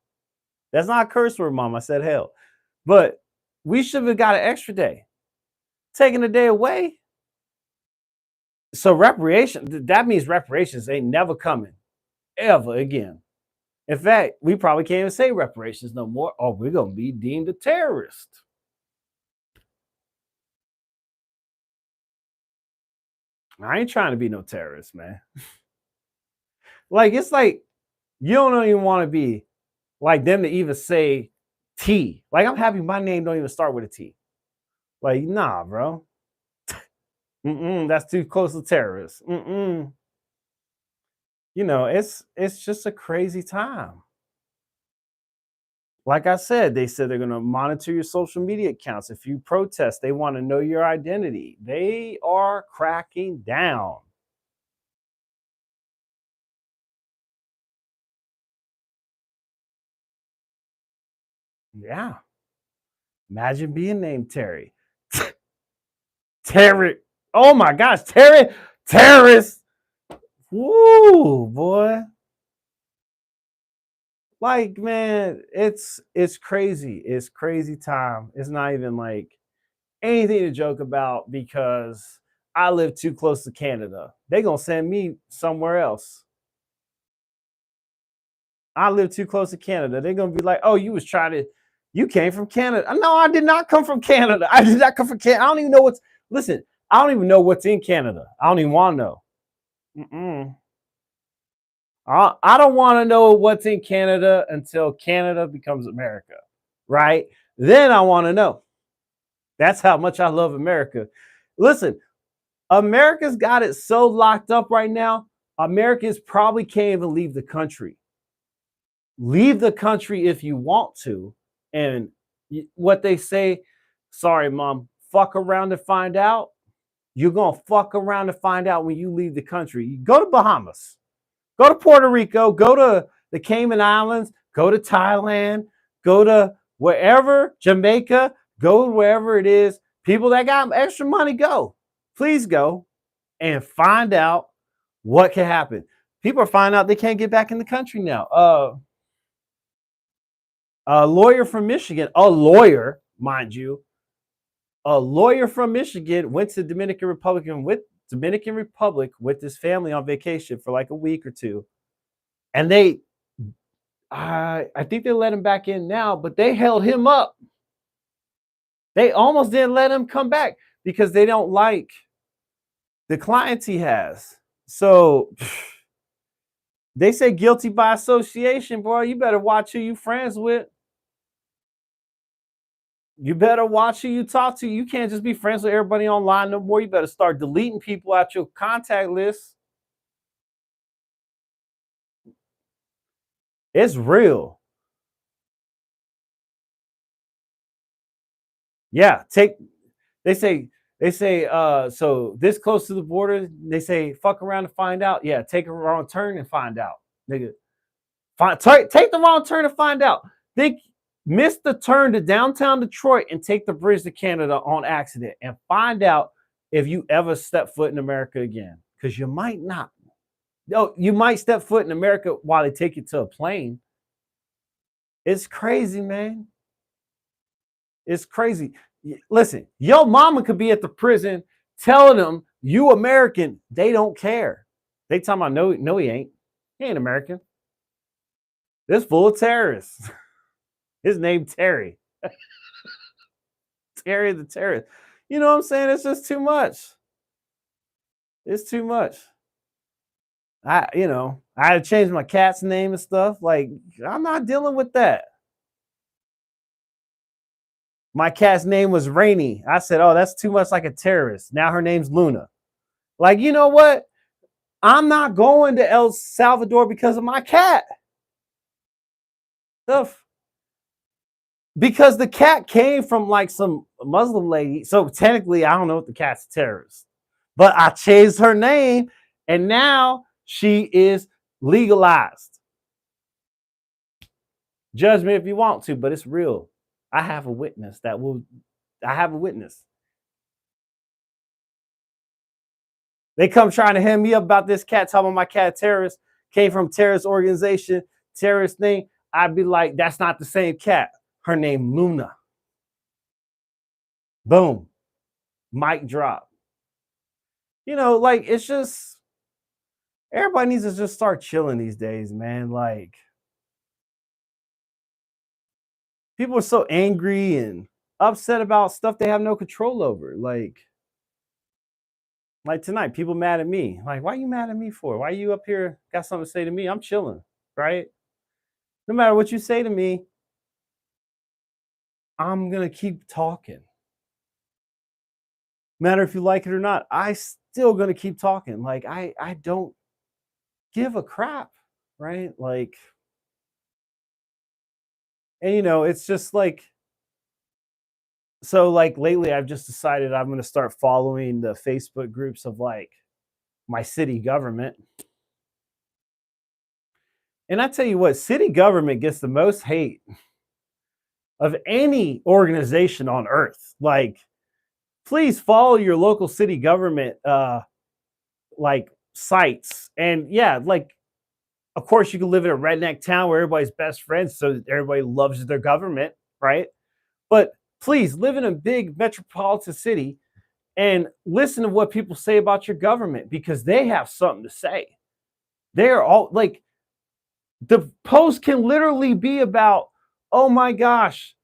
That's not a curse word, Mom. I said hell, but we should have got an extra day. Taking a day away. So that means reparations ain't never coming ever again. In fact, we probably can't even say reparations no more, or we're gonna be deemed a terrorist. I ain't trying to be no terrorist, man. Like it's like you don't even want to be like them to even say T. Like I'm happy my name don't even start with a T. Like nah, bro. That's too close to terrorists. You know, it's just a crazy time. Like I said, they said they're going to monitor your social media accounts. If you protest, they want to know your identity. They are cracking down. Yeah. Imagine being named Terry. Terry. Oh my gosh, Terry. Terrorist. Woo, boy. Like, man, it's crazy. It's crazy time. It's not even like anything to joke about because I live too close to Canada. They're gonna send me somewhere else. I live too close to Canada. They're gonna be like, "Oh, you came from Canada." No, I did not come from Canada. I did not come from Canada. I don't even know what's. Listen, I don't even know what's in Canada. I don't even want to know. I don't want to know what's in Canada until Canada becomes America, right? Then I want to know. That's how much I love America. Listen, America's got it so locked up right now. Americans probably can't even leave the country. Leave the country if you want to. And what they say, sorry, Mom, fuck around to find out. You're going to fuck around to find out when you leave the country. You go to Bahamas, go to Puerto Rico, go to the Cayman Islands, go to Thailand, go to wherever, Jamaica, go wherever it is. People that got extra money, go. Please go and find out what can happen. People are finding out they can't get back in the country now. A lawyer from Michigan, mind you, a lawyer from Michigan went to Dominican Republic with his family on vacation for like a week or two, and I think they let him back in now, but they held him up. They almost didn't let him come back because they don't like the clients he has. So they say guilty by association, boy. You better watch who you friends with. You better watch who you talk to. You can't just be friends with everybody online no more. You better start deleting people out your contact list. It's real. Yeah, they say so this close to the border, they say fuck around to find out. Yeah, take a wrong turn and find out. Nigga. Take the wrong turn to find out. Think miss the turn to downtown Detroit and take the bridge to Canada on accident and find out if you ever step foot in America again, because you might not. No, you might step foot in America while they take you to a plane. It's crazy, man. It's crazy. Listen, your mama could be at the prison telling them you American. They don't care. They talking about no, he ain't. He ain't American. This full of terrorists. His name Terry. Terry the terrorist. You know what I'm saying? It's just too much. It's too much. I had to change my cat's name and stuff. Like, I'm not dealing with that. My cat's name was Rainy. I said, oh, that's too much like a terrorist. Now her name's Luna. Like, you know what? I'm not going to El Salvador because of my cat. Because the cat came from like some Muslim lady. So technically, I don't know if the cat's a terrorist. But I changed her name, and now she is legalized. Judge me if you want to, but it's real. I have a witness. They come trying to hand me up about this cat, talking about my cat terrorist, came from terrorist organization, terrorist thing. I'd be like, that's not the same cat. Her name Luna. Boom. Mic drop. Like, it's just, everybody needs to just start chilling these days, man. Like, people are so angry and upset about stuff they have no control over. Like tonight, people mad at me. Like, why are you mad at me for? Why are you up here got something to say to me? I'm chilling, right? No matter what you say to me, I'm going to keep talking. Matter if you like it or not, I still going to keep talking. Like, I don't give a crap, right? Like, and it's just like, so like lately I've just decided I'm going to start following the Facebook groups of like my city government. And I tell you what, city government gets the most hate of any organization on earth. Like, please follow your local city government like sites. And yeah, like, of course you can live in a redneck town where everybody's best friends, so everybody loves their government, right? But please live in a big metropolitan city and listen to what people say about your government, because they have something to say. They're all like, the post can literally be about, oh my gosh,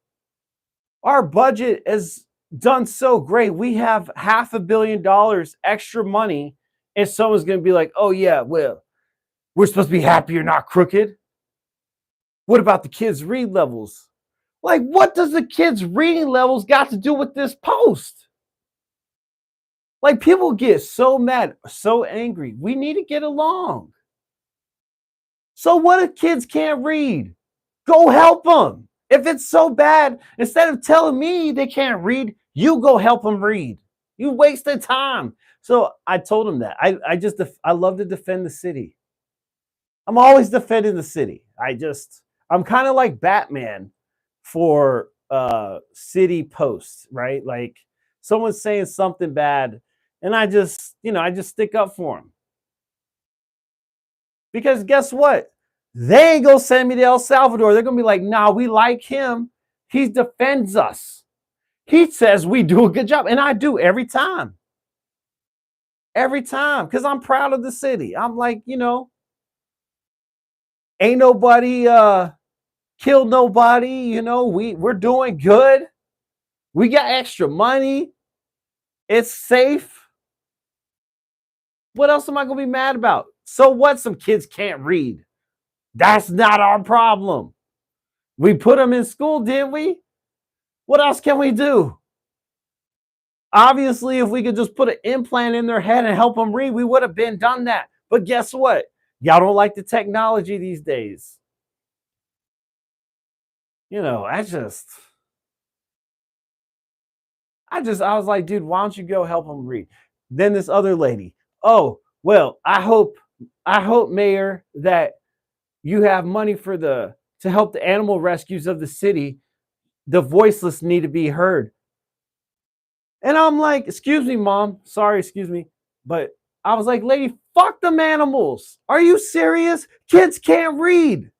our budget has done so great. We have $500 million extra money. And someone's going to be like, oh yeah, well, we're supposed to be happy you're not crooked. What about the kids' read levels? Like, what does the kids' reading levels got to do with this post? Like, people get so mad, so angry. We need to get along. So what if kids can't read? Go help them. If it's so bad, instead of telling me they can't read, you go help them read. You wasted time. So I told him that. I love to defend the city. I'm always defending the city. I'm kind of like Batman for city posts, right? Like, someone's saying something bad, and I just stick up for them. Because guess what? They ain't gonna send me to El Salvador. They're gonna be like, nah, we like him. He defends us. He says we do a good job. And I do every time. Every time. Because I'm proud of the city. I'm like, ain't nobody killed nobody. We're doing good. We got extra money. It's safe. What else am I gonna be mad about? So what? Some kids can't read. That's not our problem. We put them in school, didn't we? What else can we do? Obviously, if we could just put an implant in their head and help them read, we would have been done that. But guess what? Y'all don't like the technology these days. I was like, dude, why don't you go help them read? Then this other lady, oh, well, I hope, Mayor, that you have money to help the animal rescues of the city. The voiceless need to be heard. And I'm like, excuse me, mom. Sorry, excuse me. But I was like, lady, fuck them animals. Are you serious? Kids can't read.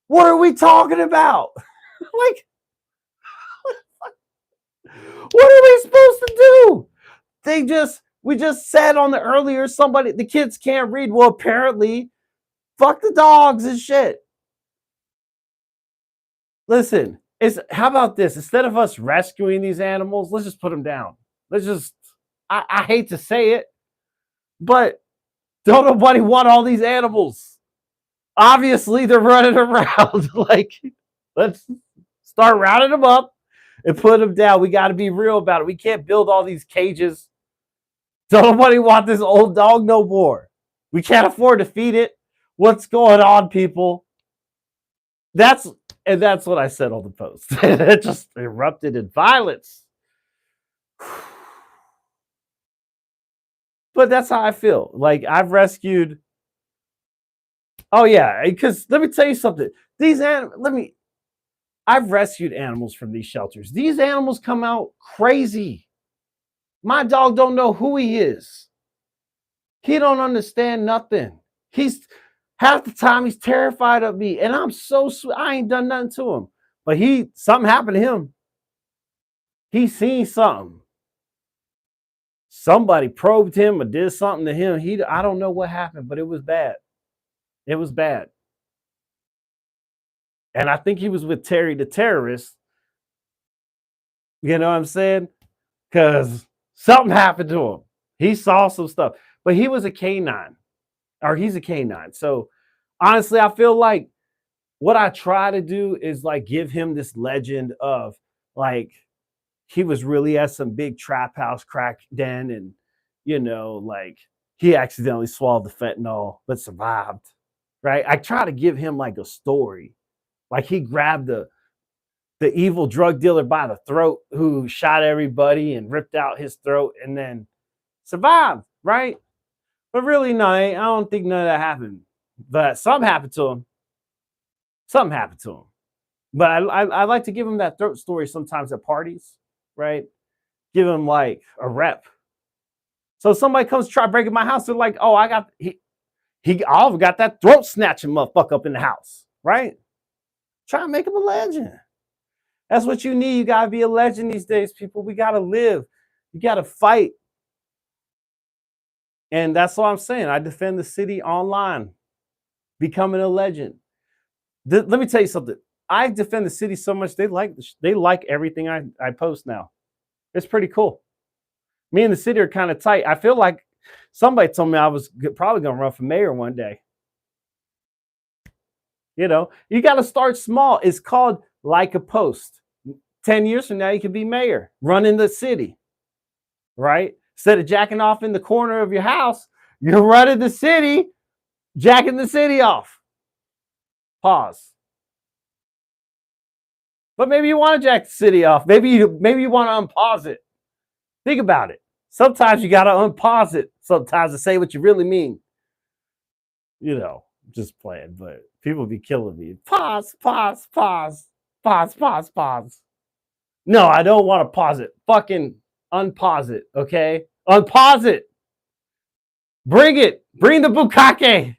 What are we talking about? Like, what are we supposed to do? We just said on the earlier, the kids can't read. Well, apparently, fuck the dogs and shit. Listen, how about this? Instead of us rescuing these animals, let's just put them down. I hate to say it, but don't nobody want all these animals. Obviously, they're running around. Like, let's start rounding them up and put them down. We got to be real about it. We can't build all these cages. Don't nobody want this old dog no more. We can't afford to feed it. What's going on, people? That's what I said on the post. It just erupted in violence. But that's how I feel. Like, I've rescued. Oh yeah, because let me tell you something. I've rescued animals from these shelters. These animals come out crazy. My dog don't know who he is. He don't understand nothing. He's half the time he's terrified of me, and I'm so sweet. I ain't done nothing to him, but something happened to him. He seen something. Somebody probed him or did something to him. I don't know what happened, but it was bad. It was bad. And I think he was with Terry the terrorist. You know what I'm saying? Because something happened to him. He saw some stuff, but he was a canine, or he's a canine. So honestly, I feel like what I try to do is like give him this legend of like he was really at some big trap house crack den, and like he accidentally swallowed the fentanyl but survived. Right? I try to give him like a story. Like he grabbed the evil drug dealer by the throat who shot everybody and ripped out his throat and then survived, right? But really, no, I don't think none of that happened. But something happened to him. Something happened to him. But I like to give him that throat story sometimes at parties, right? Give him like a rep. So somebody comes try breaking my house, they're like, oh, I've got that throat snatching motherfucker up in the house, right? Try to make him a legend. That's what you need. You gotta be a legend these days, people. We gotta live. You gotta fight. And that's what I'm saying. I defend the city online, becoming a legend. Let me tell you something. I defend the city so much they like everything I post now. It's pretty cool. Me and the city are kind of tight. I feel like somebody told me I was probably going to run for mayor one day. You got to start small. It's called like a post. 10 years from now, you can be mayor, running the city, right? Instead of jacking off in the corner of your house, you're running the city, jacking the city off. Pause. But maybe you want to jack the city off. Maybe you want to unpause it. Think about it. Sometimes you got to unpause it sometimes to say what you really mean. Just playing, but people be killing me. Pause. No, I don't want to pause it. Fucking unpause it, okay? Unpause it. Bring it. Bring the bukkake.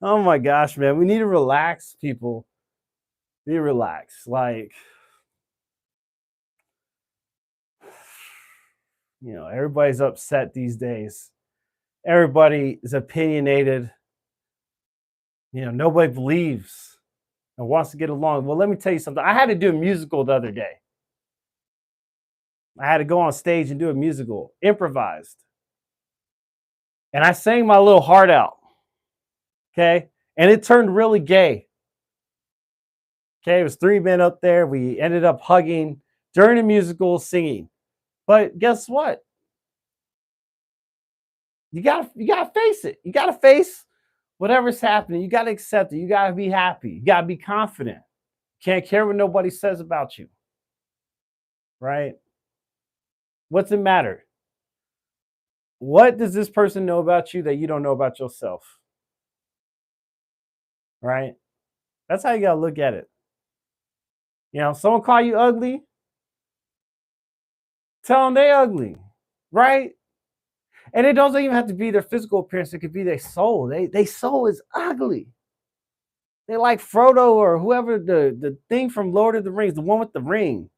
Oh my gosh, man. We need to relax, people. We need to relax. Like, everybody's upset these days. Everybody is opinionated. Nobody believes and wants to get along. Well, let me tell you something. I had to do a musical the other day. I had to go on stage and do a musical, improvised. And I sang my little heart out. Okay? And it turned really gay. Okay? It was 3 men up there. We ended up hugging during the musical, singing. But guess what? You gotta face it. You gotta face whatever's happening. You gotta accept it. You gotta be happy. You gotta be confident. Can't care what nobody says about you. Right? What's it matter? What does this person know about you that you don't know about yourself? Right? That's how you gotta look at it. Someone call you ugly. Tell them they ugly, right? And it doesn't even have to be their physical appearance. It could be their soul. They soul is ugly. They like Frodo or whoever the thing from Lord of the Rings, the one with the ring,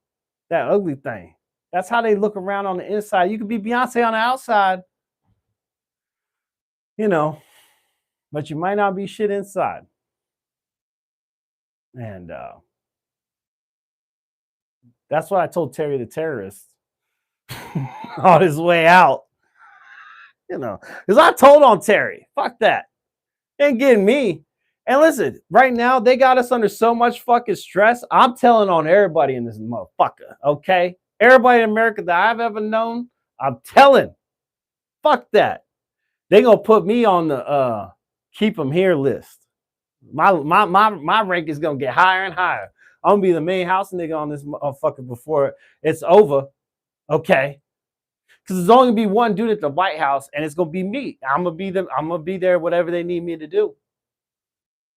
that ugly thing. That's how they look around on the inside. You could be Beyonce on the outside, you know, but you might not be shit inside. And that's what I told Terry the terrorist on his way out, because I told on Terry, fuck that. Ain't getting me. And listen, right now they got us under so much fucking stress. I'm telling on everybody in this motherfucker, okay? Everybody in America that I've ever known, I'm telling. Fuck that. They gonna put me on the keep them here list. My rank is gonna get higher and higher. I'm gonna be the main house nigga on this motherfucker before it's over, okay? Because there's only gonna be one dude at the White House, and it's gonna be me. I'm gonna be there, whatever they need me to do.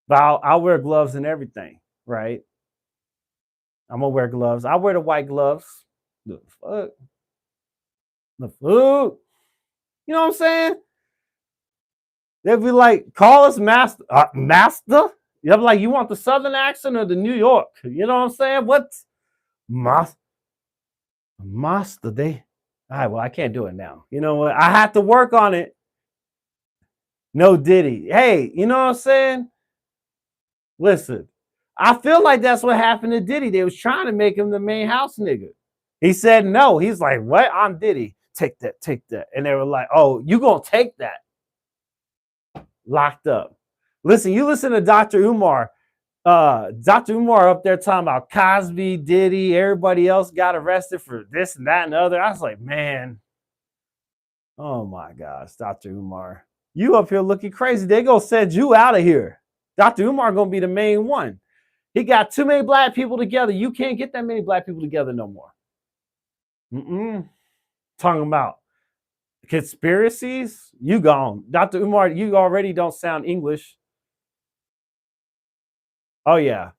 But I'll wear gloves and everything, right? I'm gonna wear gloves. I'll wear the white gloves. The fuck? The food. You know what I'm saying? They'll be like, call us master. Master? You'll be like, you want the Southern accent or the New York? You know what I'm saying? What's master? Master, they. All right, well, I can't do it now. You know what? I have to work on it. No Diddy. Hey, you know what I'm saying? Listen, I feel like that's what happened to Diddy. They was trying to make him the main house nigga. He said no. He's like, what? I'm Diddy. Take that, take that. And they were like, oh, you gonna take that. Locked up. Listen, you listen to Dr. Umar. Dr. Umar up there talking about Cosby, Diddy, everybody else got arrested for this and that and the other. I was like, man, oh my gosh, Dr. Umar. You up here looking crazy. They gonna send you out of here. Dr. Umar gonna be the main one. He got too many black people together. You can't get that many black people together no more. Talking about conspiracies, you gone. Dr. Umar, you already don't sound English. Oh, yeah.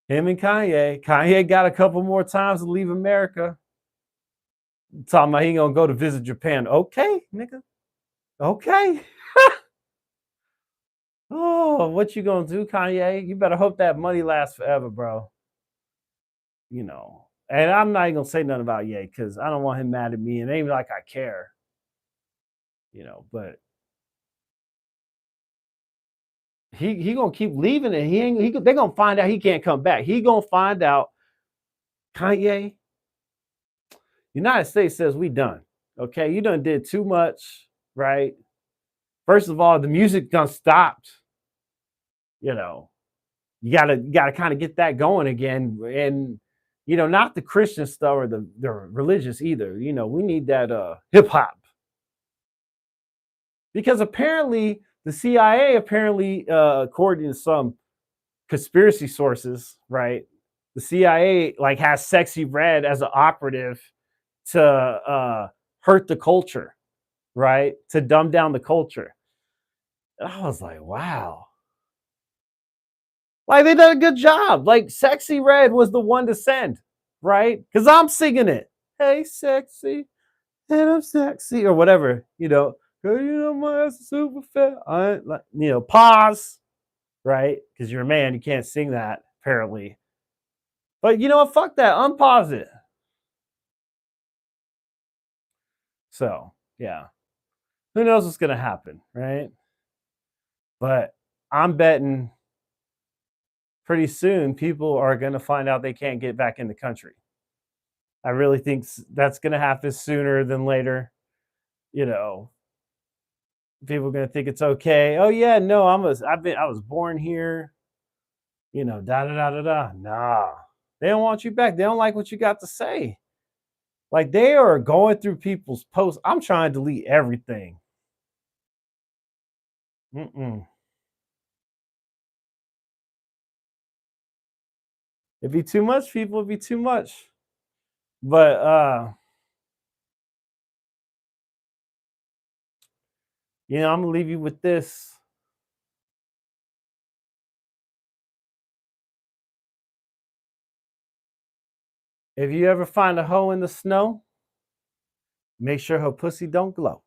Him and Kanye. Kanye got a couple more times to leave America. Talking about he gonna go to visit Japan. Okay, nigga. Okay. Oh, what you gonna do, Kanye? You better hope that money lasts forever, bro. And I'm not even gonna say nothing about Ye because I don't want him mad at me, and it ain't like I care. But he gonna keep leaving it. They're gonna find out he can't come back. He gonna find out, Kanye, United States says we done. Okay, you done did too much, right? First of all, the music done stopped. You gotta kind of get that going again, and not the Christian stuff or the religious either. We need that hip hop, because apparently the CIA, according to some conspiracy sources, right? The CIA like has Sexy Red as an operative to hurt the culture, right? To dumb down the culture. And I was like, wow. Like they did a good job. Like Sexy Red was the one to send, right? Because I'm singing it. Hey, sexy, and I'm sexy, or whatever, my ass is super fat. Pause, right? Because you're a man, you can't sing that, apparently. But you know what? Fuck that. Unpause it. So, yeah. Who knows what's going to happen, right? But I'm betting pretty soon people are going to find out they can't get back in the country. I really think that's going to happen sooner than later. People are going to think it's okay. Oh yeah, no, I was born here. Da da da da da. Nah, they don't want you back. They don't like what you got to say. Like they are going through people's posts. I'm trying to delete everything. It'd be too much, people. It'd be too much. But I'm gonna leave you with this. If you ever find a hoe in the snow, make sure her pussy don't glow.